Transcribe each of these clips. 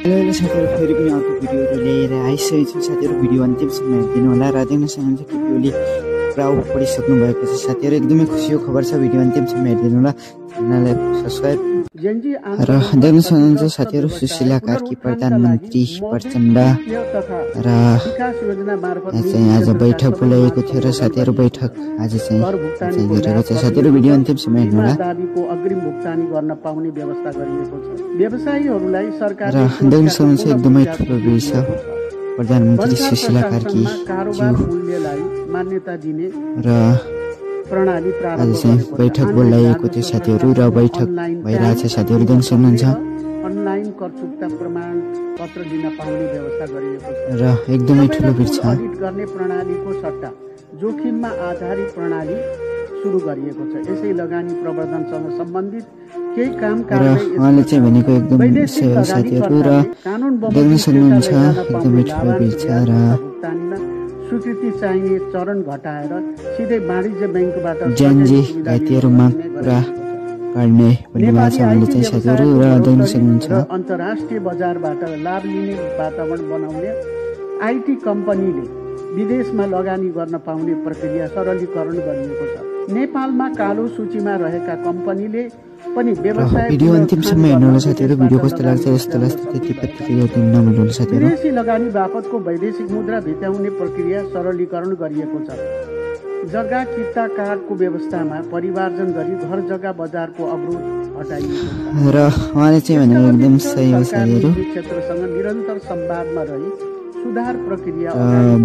Hello साथीहरु, फेरि पनि अर्को भिडियोहरु लिएर आइसकेको छु। साथीहरु भिडियो अन्तिमसम्म हेरिदिनु होला र देख्न सक्नुहुन्छ कि भिडियोले पुरा पढिसक्नु भएको छ। साथीहरु एकदमै खुसीको खबर छ, भिडियो अन्तिमसम्म हेरिदिनु होला। च्यानललाई सब्स्क्राइब र देख्न सक्नुहुन्छ साथीहरु सुशीला कार्की प्रधानमन्त्री प्रचण्ड र आज बैठक बोलाएको थियो र साथीहरु बैठक आज चाहिँ गरेको छ। साथीहरु भिडियो अन्तिमसम्म हेर्नु होला। अग्रिम भुक्तानी गर्न पाउने व्यवस्था गरिएको छ। व्यवसायीहरूलाई सरकारले र देख्न सक्नुहुन्छ एकदमै ठुलो भिड छ। प्रधानमन्त्री सुशीला कार्की मूल्यलाई मान्यता दिने र प्रणाली प्रारम्भ आज चाहिँ बैठक बोलाइएको थियो साथीहरु र बैठक भइरहेछ। साथीहरु देख्न सक्नुहुन्छ अनलाइन कर चुक्ता प्रमाण पत्र दिन पाउने व्यवस्था गरिएको छ र एकदमै ठुलो भिड छ। अडिट गर्ने प्रणालीको सट्टा जोखिममा आधारित प्रणाली सुरु गरिएको छ। यसै लगानी प्रवर्धनसँग सम्बन्धित केही काम कारबाही उहाँले चाहिँ भनेको एकदमै सही हो साथीहरु र देख्न सक्नुहुन्छ एकदमै ठुलो भिड छ र स्वीकृति चाहिने चरण घटाएर सिधै वाणिज्य बैंकबाट ज्यानजी घाइतेहरू माग पुरा गर्ने भन्ने भएको छ उहाँले चाहिँ साथीहरु र देख्न सक्नुहुन्छ अन्तर्राष्ट्रिय बजारबाट लाभ लिने वातावरण बनाउने आईटी कम्पनीले विदेशमा लगानी गर्न पाउने प्रक्रिया सरलीकरण गरिएको छ। नेपालमा कालो सूचीमा रहेका कम्पनीले पनि व्यवसाय भिडियो अन्तिमसम्म हेर्नु होला साथीहरु। भिडियो कस्तो लाग्छ जस्तो लाग्छ त्यति गरिदिनु नभुल्नु साथीहरु। विदेशी लगानी बापतको वैदेशिक मुद्रा भित्याउने प्रक्रिया सरलीकरण गरिएको छ। जग्गा किता कार्डको व्यवस्थामा परिवर्तन गरी घर जग्गा बजारको अवरोध हटाइएको छ र उहाँले चाहिँ भनेको एकदम सही हो साथीहरु। क्षेत्रसँग निरन्तर संवादमा रही सुधार प्रक्रिया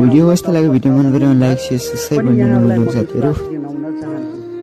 भिडियो कस्तो लाग्यो भिडियो मन गर्नु लाइक शेयर सब्स्क्राइब गर्न नभुल्नु साथीहरु। दिन चाहन्छु।